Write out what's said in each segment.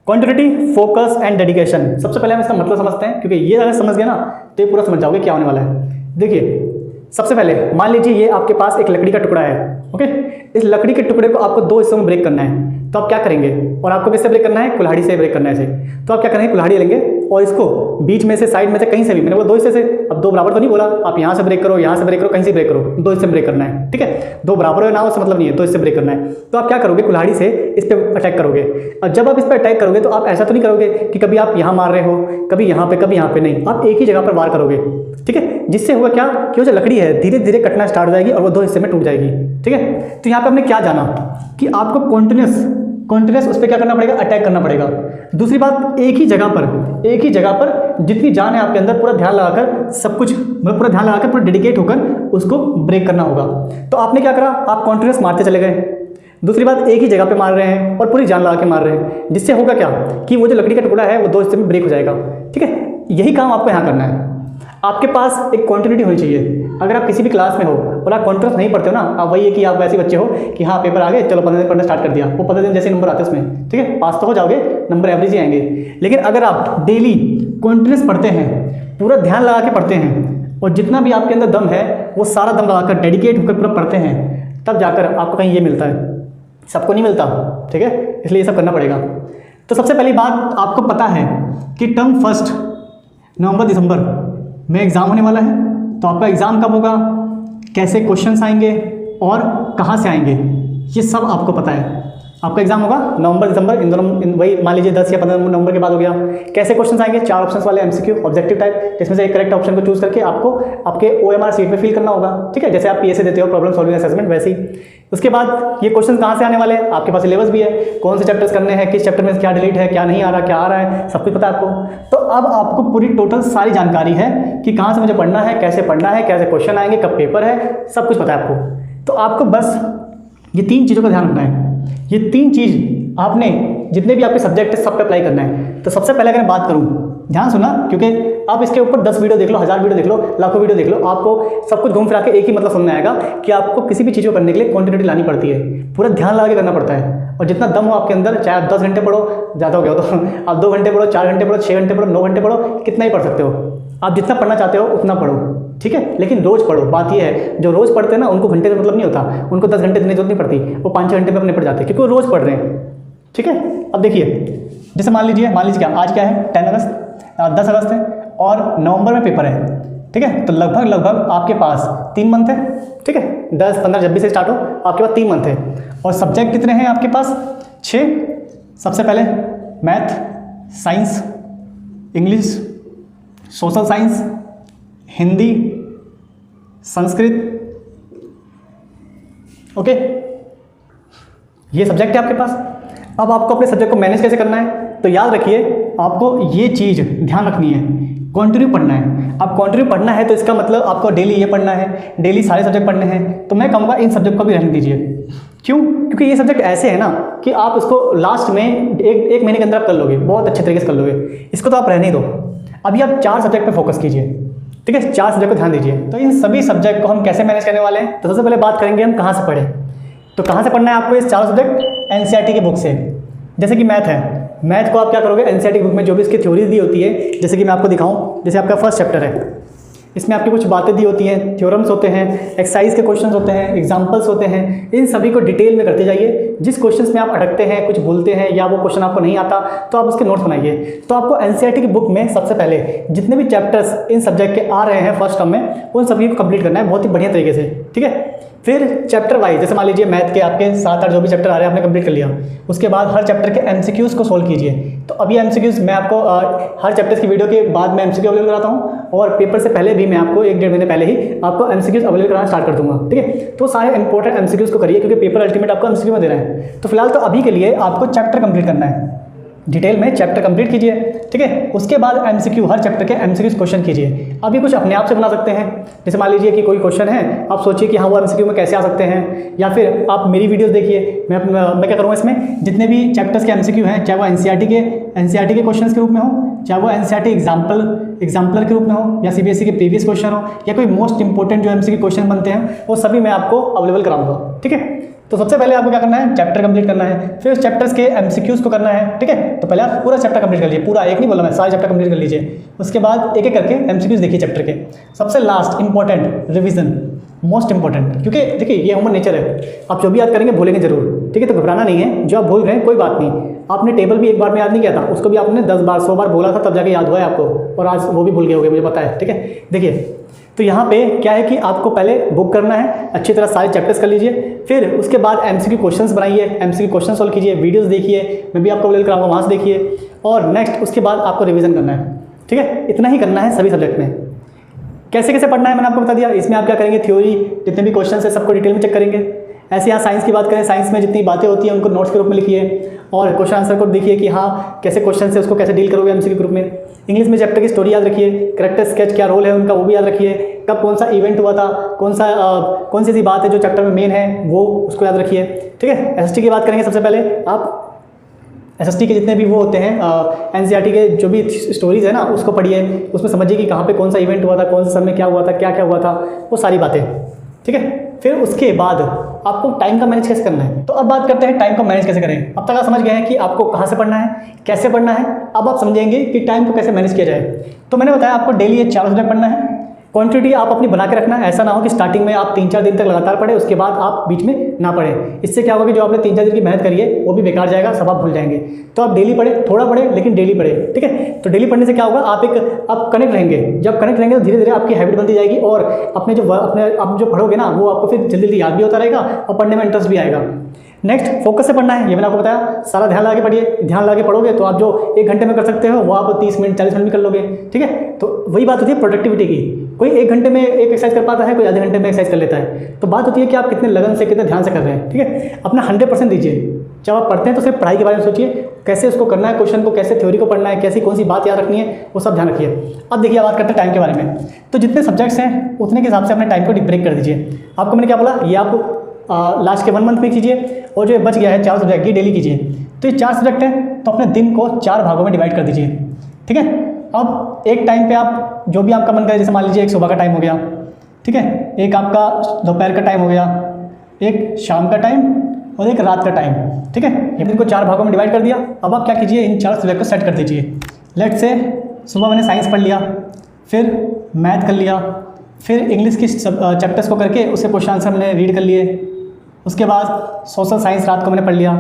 Continuity, focus and dedication. सबसे पहले हम इसका मतलब समझते हैं, क्योंकि ये अगर समझ गए ना तो ये पूरा समझ जाओगे क्या होने वाला है। देखिए सबसे पहले मान लीजिए ये आपके पास एक लकड़ी का टुकड़ा है, ओके। इस लकड़ी के टुकड़े को आपको दो हिस्सों में ब्रेक करना है, तो आप क्या करेंगे, और आपको किससे ब्रेक करना है, कुल्हाड़ी से ब्रेक करना है इसे। तो आप क्या करेंगे, कुल्हाड़ी लेंगे और इसको बीच में से, साइड में से, कहीं से भी, मैंने बोला दो हिस्से से, अब दो बराबर तो नहीं बोला, आप यहाँ से ब्रेक करो, यहाँ से ब्रेक करो, कहीं से ब्रेक करो, दो हिस्से में ब्रेक करना है, ठीक है। दो बराबर ना हो उससे मतलब नहीं है, दो हिस्से ब्रेक करना है। तो आप क्या करोगे, कुल्हाड़ी से इस पर अटैक करोगे। और जब आप इस पर अटैक करोगे तो आप ऐसा तो नहीं करोगे कि कभी आप यहाँ मार रहे हो, कभी यहाँ पे, कभी यहाँ पे, नहीं, आप एक ही जगह पर वार करोगे, ठीक है। जिससे होगा क्या कि वो जो लकड़ी है धीरे धीरे कटना स्टार्ट हो जाएगी और वो दो हिस्से में टूट जाएगी, ठीक है। तो यहाँ पे हमने क्या जाना कि आपको कॉन्टिन्यूस उस पर क्या करना पड़ेगा, अटैक करना पड़ेगा। दूसरी बात, एक ही जगह पर जितनी जान है आपके अंदर, पूरा ध्यान लगाकर सब कुछ, मतलब पूरा ध्यान लगाकर, पूरा डेडिकेट होकर उसको ब्रेक करना होगा। तो आपने क्या करा, आप कॉन्टिन्यूस मारते चले गए। दूसरी बात, एक ही जगह पे मार रहे हैं और पूरी जान लगा के मार रहे हैं, जिससे होगा क्या कि वो जो लकड़ी का टुकड़ा है वो दो हिस्से में ब्रेक हो जाएगा, ठीक है। यही काम आपको यहाँ करना है। आपके पास एक कंटिन्यूटी होनी चाहिए। अगर आप किसी भी क्लास में हो और आप कॉन्टिन्यूस नहीं पढ़ते हो ना, आप वही है कि आप वैसे बच्चे हो कि हाँ पेपर आ गए, चलो 15 दिन पढ़ना स्टार्ट कर दिया, वो 15 दिन जैसे नंबर आते हैं उसमें, ठीक है, पास तो हो जाओगे, नंबर एवरेज ही आएंगे। लेकिन अगर आप डेली कॉन्टिन्यूस पढ़ते हैं, पूरा ध्यान लगा के पढ़ते हैं और जितना भी आपके अंदर दम है वो सारा दम लगाकर डेडिकेट होकर पूरा पढ़ते हैं, तब जाकर आपको कहीं ये मिलता है। सबको नहीं मिलता, ठीक है, इसलिए ये सब करना पड़ेगा। तो सबसे पहली बात, आपको पता है कि टर्म फर्स्ट नवंबर-दिसंबर में एग्ज़ाम होने वाला है। तो आपका एग्ज़ाम कब होगा, कैसे क्वेश्चंस आएंगे और कहाँ से आएंगे, ये सब आपको पता है। आपका एग्जाम होगा नवंबर-दिसंबर, इन दोनों वही मान लीजिए 10 या 15 नवंबर के बाद हो गया। कैसे क्वेश्चंस आएंगे, 4 ऑप्शंस वाले एमसीक्यू ऑब्जेक्टिव टाइप, जिसमें से एक करेक्ट ऑप्शन को चूज करके आपको आपके ओएमआर शीट में फिल करना होगा, ठीक है, जैसे आप पीएसए देते हो प्रॉब्लम सॉल्विंग असेसमेंट वैसे ही। उसके बाद ये क्वेश्चन कहाँ से आने वाले हैं, आपके पास सिलेबस भी है, कौन से चैप्टर्स करने हैं, किस चैप्टर में क्या डिलीट है, क्या नहीं आ रहा, क्या आ रहा है, सब कुछ पता है आपको। तो अब आपको पूरी टोटल सारी जानकारी है कि कहाँ से मुझे पढ़ना है, कैसे क्वेश्चन आएंगे, कब पेपर है, सब कुछ पता है आपको। तो आपको बस ये 3 चीज़ों का ध्यान रखना है। ये 3 चीज़ आपने जितने भी आपके सब्जेक्ट है सब पे अप्लाई करना है। तो सबसे पहले अगर मैं बात करूँ, ध्यान सुना, क्योंकि आप इसके ऊपर 10 वीडियो देख लो, 1000 वीडियो देख लो, लाखों वीडियो देख लो, आपको सब कुछ घूम फिरा के एक ही मतलब समझ में आएगा कि आपको किसी भी चीज़ को करने के लिए क्वांटिटी लानी पड़ती है, पूरा ध्यान लगा के करना पड़ता है। और जितना दम हो आपके अंदर, चाहे आप 10 घंटे पढ़ो, ज़्यादा हो गया हो तो आप 2 घंटे पढ़ो, 4 घंटे पढ़ो, 6 घंटे पढ़ो, 9 घंटे पढ़ो, कितना ही पढ़ सकते हो आप, जितना पढ़ना चाहते हो उतना पढ़ो, ठीक है। लेकिन रोज़ पढ़ो। बात ये है, जो रोज़ पढ़ते हैं ना उनको घंटे का मतलब नहीं होता, उनको 10 घंटे देने की जरूरत नहीं पड़ती, वो 5-6 घंटे में अपने पढ़ जाते हैं क्योंकि वो रोज़ पढ़ रहे हैं, ठीक है। अब देखिए, जैसे मान लीजिए क्या आज क्या है, 10 अगस्त है और नवंबर में पेपर है, ठीक है। तो लगभग आपके पास 3 मंथ है, ठीक है, 10-15 जब भी से स्टार्ट हो आपके पास 3 मंथ है। और सब्जेक्ट कितने हैं आपके पास, 6। सबसे पहले math, science, English, social science, Hindi, Sanskrit, okay, ये सब्जेक्ट है आपके पास। अब आपको अपने सब्जेक्ट को मैनेज कैसे करना है, तो याद रखिए आपको ये चीज़ ध्यान रखनी है, कंटिन्यू पढ़ना है। अब कंटिन्यू पढ़ना है तो इसका मतलब आपको डेली ये पढ़ना है, डेली सारे सब्जेक्ट पढ़ने हैं। तो मैं कहूँगा इन सब्जेक्ट को भी रहने दीजिए। क्यों? क्योंकि ये सब्जेक्ट ऐसे है ना कि आप इसको लास्ट में एक महीने के अंदर आप कर लोगे, बहुत अच्छे तरीके से कर लोगे, इसको तो आप रहने ही दो। अभी आप 4 सब्जेक्ट पर फोकस कीजिए, ठीक है, 4 सब्जेक्ट को ध्यान दीजिए। तो इन सभी सब्जेक्ट को हम कैसे मैनेज करने वाले हैं, तो सबसे पहले बात करेंगे हम कहाँ से पढ़ें। तो कहाँ से पढ़ना है आपको इस 4 सब्जेक्ट, एनसीईआरटी की बुक से। जैसे कि मैथ है, मैथ को आप क्या करोगे, एनसीईआरटी बुक में जो भी इसकी थ्योरीज दी होती है, जैसे कि मैं आपको दिखाऊं, जैसे आपका फर्स्ट चैप्टर है, इसमें आपकी कुछ बातें दी होती हैं, थ्योरम्स होते हैं, एक्सरसाइज के क्वेश्चंस होते हैं, एग्जांपल्स होते हैं, इन सभी को डिटेल में करते जाइए। जिस क्वेश्चंस में आप अटकते हैं, कुछ भूलते हैं या वो क्वेश्चन आपको नहीं आता, तो आप उसके नोट्स बनाइए। तो आपको एनसीईआरटी की बुक में सबसे पहले जितने भी चैप्टर्स इन सब्जेक्ट के आ रहे हैं फर्स्ट टर्म में, उन सभी को कंप्लीट करना है बहुत ही बढ़िया तरीके से, ठीक है। फिर चैप्टर वाइज, जैसे मान लीजिए मैथ के आपके 7-8 जो भी चैप्टर आ रहे हैं आपने कंप्लीट कर लिया, उसके बाद हर चैप्टर के एमसीक्यूज़ को सोल्व कीजिए। तो अभी एमसीक्यूज़ मैं आपको हर चैप्टर की वीडियो के बाद मैं एमसीक्यू अवेलेबल कराता हूँ, और पेपर से पहले भी मैं आपको 1-1.5 महीने पहले ही आपको एमसीक्यूज़ अवेलेबल कराना स्टार्ट कर दूँगा, ठीक है। तो सारे इंपॉर्टेंट एमसीक्यूज़ को करिए, क्योंकि पेपर अल्टीमेट आपको एमसीक्यू में दे रहे हैं। तो फिलहाल तो अभी के लिए आपको चैप्टर कंप्लीट करना है, डिटेल में चैप्टर कंप्लीट कीजिए, ठीक है। उसके बाद एमसीक्यू, हर चैप्टर के एमसीक्यू क्वेश्चन कीजिए। अब ये कुछ अपने आप से बना सकते हैं, जैसे मान लीजिए कि कोई क्वेश्चन है, आप सोचिए कि हाँ वो एमसीक्यू में कैसे आ सकते हैं, या फिर आप मेरी वीडियोस देखिए। मैं क्या करूँगा इसमें, जितने भी चैप्टर्स के एमसीक्यू हैं, चाहे वो एनसीईआरटी के क्वेश्चन के रूप में हो, चाहे वो एनसीईआरटी एग्जाम्पलर के रूप में हो, या सीबीएसई के प्रीवियस क्वेश्चन हो, या कोई मोस्ट इंपॉर्टेंट जो एमसीक्यू क्वेश्चन बनते हैं, वो सभी मैं आपको अवेलेबल कराऊंगा, ठीक है। तो सबसे पहले आपको क्या करना है, चैप्टर कंप्लीट करना है, फिर उस चैप्टर्स के एमसीक्यूज को करना है, ठीक है। तो पहले आप पूरा चैप्टर कंप्लीट कर लीजिए, पूरा एक नहीं बोला मैं, सारे चैप्टर कंप्लीट कर लीजिए। उसके बाद एक एक करके एमसीक्यूज देखिए चैप्टर के। सबसे last important revision, most important, क्योंकि देखिए ये ह्यूमन नेचर है, आप जो भी याद करेंगे भूलेंगे जरूर, ठीक है। तो घबराना नहीं है, जो आप भूल रहे हैं कोई बात नहीं, आपने टेबल भी एक बार में याद नहीं किया था, उसको भी आपने 10 बार 100 बार बोला था, तब जाके याद हुआ है आपको, और आज वो भी भूल गए होंगे, मुझे पता है, ठीक है। देखिए तो यहाँ पे क्या है कि आपको पहले बुक करना है, अच्छी तरह सारे चैप्टर्स कर लीजिए, फिर उसके बाद एमसीक्यू क्वेश्चंस बनाइए, एमसीक्यू क्वेश्चन सॉल्व कीजिए, वीडियोस देखिए, मैं भी आपको अवेलेबल कराऊंगा, वहाँ से देखिए, और नेक्स्ट उसके बाद आपको रिवीजन करना है, ठीक है। इतना ही करना है सभी सब्जेक्ट में। कैसे कैसे पढ़ना है मैंने आपको बता दिया। इसमें आप क्या करेंगे, थ्योरी जितने भी क्वेश्चन है सबको डिटेल में चेक करेंगे। ऐसे यहाँ साइंस की बात करें, साइंस में जितनी बातें होती हैं उनको नोट्स के रूप में लिखिए, और क्वेश्चन आंसर को देखिए कि हाँ कैसे क्वेश्चन है, उसको कैसे डील करोगे एमसीक्यू ग्रुप में। इंग्लिश में चैप्टर की स्टोरी याद रखिए, कैरेक्टर स्केच क्या रोल है उनका वो भी याद रखिए, कब कौन सा इवेंट हुआ था, कौन सी ऐसी बात है जो चैप्टर में मेन है वो उसको याद रखिए, ठीक है। एसएसटी की बात करेंगे सबसे पहले आप, एसएसटी के जितने भी वो होते हैं एनसीईआरटी के जो भी स्टोरीज है ना उसको पढ़िए, उसमें समझिए कि कहाँ पे कौन सा इवेंट हुआ था, कौन से समय क्या हुआ था, क्या क्या हुआ था, वो सारी बातें, ठीक है। फिर उसके बाद आपको टाइम का मैनेज कैसे करना है। तो अब बात करते हैं टाइम को मैनेज कैसे करें। अब तक आप समझ गए हैं कि आपको कहाँ से पढ़ना है, कैसे पढ़ना है। अब आप समझेंगे कि टाइम को कैसे मैनेज किया जाए। तो मैंने बताया आपको डेली ये 4 सब्जेक्ट पढ़ना है। क्वांटिटी आप अपनी बना के रखना है, ऐसा ना हो कि स्टार्टिंग में आप 3-4 दिन तक लगातार पढ़े, उसके बाद आप बीच में ना पढ़े। इससे क्या होगा कि जो आपने 3-4 दिन की मेहनत करी है वो भी बेकार जाएगा, सब आप भूल जाएंगे। तो आप डेली पढ़े, थोड़ा पढ़े लेकिन डेली पढ़े, ठीक है। तो डेली पढ़ने से क्या होगा, आप कनेक्ट रहेंगे। जब कनेक्ट रहेंगे तो धीरे धीरे आपकी हैबिट बनती जाएगी, और आप जो पढ़ोगे ना वो आपको फिर जल्दी जल्दी याद भी होता रहेगा और पढ़ने में इंटरेस्ट भी आएगा। नेक्स्ट फोकस से पढ़ना है, ये मैंने आपको बताया। सारा ध्यान लगा के पढ़िए, ध्यान लगा के पढ़ोगे तो आप जो 1 घंटे में कर सकते हो वो आप 30 मिनट 40 मिनट भी कर लोगे, ठीक है। तो वही बात होती है प्रोडक्टिविटी की। कोई 1 घंटे में एक एक्सरसाइज कर पाता है, कोई आधे घंटे में एक्सरसाइज कर लेता है। तो बात होती है कि आप कितने लगन से, कितने ध्यान से कर रहे हैं, ठीक है। अपना 100% दीजिए। जब आप पढ़ते हैं तो सिर्फ पढ़ाई के बारे में सोचिए, कैसे उसको करना है, क्वेश्चन को कैसे, थ्योरी को पढ़ना है, कैसी कौन सी बात याद रखनी है, वो सब ध्यान रखिए। अब देखिए बात करते हैं टाइम के बारे में। तो जितने सब्जेक्ट्स हैं उतने के हिसाब से अपने टाइम को ब्रेक कर दीजिए। आपको मैंने क्या बोला, ये आप लास्ट के 1 मंथ में कीजिए, और जो बच गया है 4 सब्जेक्ट ये डेली कीजिए। तो ये 4 सब्जेक्ट हैं तो अपने दिन को 4 भागों में डिवाइड कर दीजिए, ठीक है। अब एक टाइम पे आप जो भी आपका मन करे, जैसे मान लीजिए एक सुबह का टाइम हो गया, ठीक है, एक आपका दोपहर का टाइम हो गया, एक शाम का टाइम और एक रात का टाइम, ठीक है। ये दिन को 4 भागों में डिवाइड कर दिया। अब आप क्या कीजिए, इन 4 सब्जेक्ट को सेट कर दीजिए। लेट से सुबह मैंने साइंस पढ़ लिया, फिर मैथ कर लिया, फिर इंग्लिश की चैप्टर्स को करके उससे क्वेश्चन आंसर मैंने रीड कर लिए, उसके बाद सोशल साइंस रात को मैंने पढ़ लिया,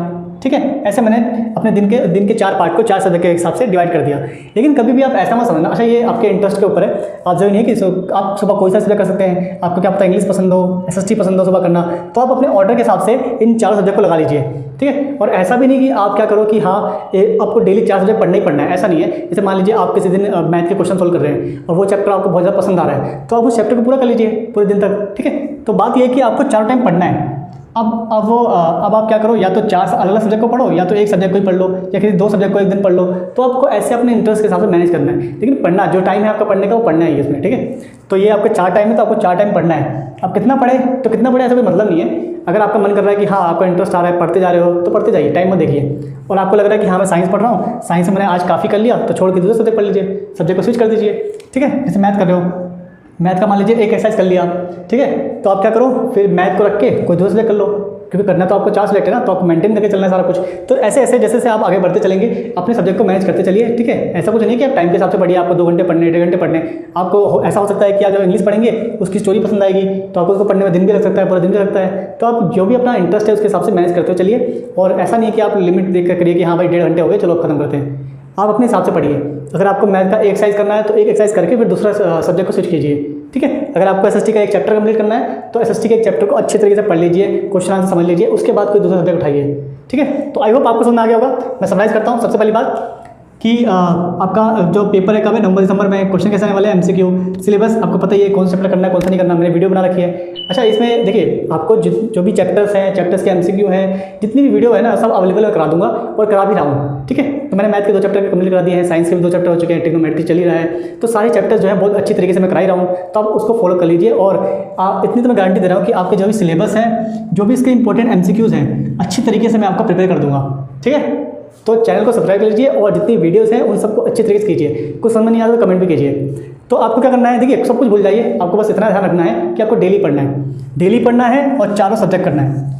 ठीक है। ऐसे मैंने अपने दिन के 4 पार्ट को 4 सब्जेक्ट के हिसाब से डिवाइड कर दिया। लेकिन कभी भी आप ऐसा मत समझना, अच्छा ये आपके इंटरेस्ट के ऊपर है, आप जरूरी नहीं है कि आप सुबह कोई सा सब्जेक्ट कर सकते हैं। आपको क्या पता इंग्लिश पसंद हो, एसएसटी पसंद हो सुबह करना, तो आप अपने ऑर्डर के हिसाब से इन 4 सब्जेक्ट को लगा लीजिए, ठीक है। और ऐसा भी नहीं कि आप क्या करो कि हाँ आपको डेली 4 सब्जेक्ट पढ़ना ही पढ़ना है, ऐसा नहीं है। जैसे मान लीजिए आप किसी दिन मैथ के क्वेश्चन सोल्व कर रहे हैं और वो चैप्टर आपको बहुत ज़्यादा पसंद आ रहा है, तो आप उस चैप्टर को पूरा कर लीजिए पूरे दिन तक, ठीक है। तो बात यह है कि आपको 4 टाइम पढ़ना है। अब आप क्या करो, या तो 4 अलग अलग सब्जेक्ट को पढ़ो, या तो एक सब्जेक्ट को ही पढ़ लो, या किसी 2 सब्जेक्ट को एक दिन पढ़ लो। तो आपको ऐसे अपने इंटरेस्ट के हिसाब से मैनेज करना है, लेकिन पढ़ना जो टाइम है आपका पढ़ने का वो पढ़ना ही है इसमें, ठीक है। तो ये आपके 4 टाइम है, तो आपको 4 टाइम पढ़ना है। अब कितना पढ़े तो कितना पढ़े ऐसा कोई मतलब नहीं है। अगर आपका मन कर रहा है कि हाँ आपका इंटरेस्ट आ रहा है, पढ़ते जा रहे हो, तो पढ़ते जाइए, टाइम मत देखिए। और आपको लग रहा है कि हाँ मैं साइंस पढ़ रहा हूँ, साइंस में मैंने आज काफ़ी कर लिया, तो छोड़ के दूसरे सब्जेक्ट पढ़ लीजिए, सब्जेक्ट को स्विच कर दीजिए, ठीक है। जैसे मैथ कर रहे हो, मैथ का मान लीजिए एक एक्सरसाइज कर लिया, ठीक है, तो आप क्या करो, फिर मैथ को रख के कोई दूसरा सब्जेक्ट कर लो, क्योंकि करना तो आपको 4 सब्जेक्ट है ना, तो आपको मेंटेन करके चलना है सारा कुछ। तो ऐसे ऐसे जैसे जैसे आप आगे बढ़ते चलेंगे अपने सब्जेक्ट को मैनेज करते चलिए, ठीक है। ऐसा कुछ नहीं कि आप टाइम के हिसाब से पढ़िए, आपको 2 घंटे पढ़ने, 1.5 घंटे पढ़ने। आपको ऐसा हो सकता है कि आप जब इंग्लिश पढ़ेंगे उसकी स्टोरी पसंद आएगी, तो आपको उसको पढ़ने में दिन भी लग सकता है, पूरा दिन भी लगता है। तो आप जो भी अपना इंटरेस्ट है उसके हिसाब से मैनेज करते हुए चलिए, और ऐसा नहीं कि आप लिमिट देख कर करिए कि हाँ भाई 1.5 घंटे हो गए चलो अब खत्म करते हैं। आप अपने हिसाब से पढ़िए। अगर आपको मैथ का एक एक्सरसाइज करना है तो एक एक्सरसाइज करके फिर दूसरा सब्जेक्ट को स्विच कीजिए, ठीक है। अगर आपको एसएसटी का एक चैप्टर कंप्लीट करना है तो एसएसटी के एक चैप्टर को अच्छे तरीके से पढ़ लीजिए, क्वेश्चन आंसर समझ लीजिए, उसके बाद कोई दूसरा सब्जेक्ट उठाइए, ठीक है। तो आई होप आपको समझ में आ गया होगा। मैं समराइज करता हूँ। सबसे पहली बात कि आपका जो पेपर है कब है, नवंबर दिसंबर में। क्वेश्चन कैसे आने वाले हैं, एमसीक्यू। सिलेबस आपको पता ही है कौन सा चैप्टर करना है कौन सा नहीं करना, मैंने वीडियो बना रखी है। अच्छा इसमें देखिए आपको जो भी चैप्टर्स हैं, चैप्टर्स के एमसीक्यू हैं, जितनी भी वीडियो है ना सब अवेलेबल करा दूंगा, और करा भी रहा हूँ, ठीक है। तो मैंने मैथ के 2 चैप्टर कंप्लीट करा दिए हैं, साइंस के भी 2 चैप्टर हो चुके हैं, ट्रिग्नोमेट्री चल ही रहा है। तो सारे चैप्टर्स जो है बहुत अच्छी तरीके से मैं करा ही रहा हूँ, तो आप उसको फॉलो कर लीजिए। और इतनी तो मैं गारंटी दे रहा हूँ कि आपके जो भी सिलेबस हैं, जो भी इसके इंपॉर्टेंट एमसीक्यूज़ हैं, अच्छी तरीके से मैं आपको प्रिपेयर कर दूँगा, ठीक है। तो चैनल को सब्सक्राइब कर लीजिए, और जितनी वीडियोस हैं उन सबको अच्छी तरीके से कीजिए। कुछ समझ में नहीं आता तो कमेंट भी कीजिए। तो आपको क्या करना है, देखिए सब कुछ भूल जाइए, आपको बस इतना ध्यान रखना है कि आपको डेली पढ़ना है, डेली पढ़ना है और 4 सब्जेक्ट करना है।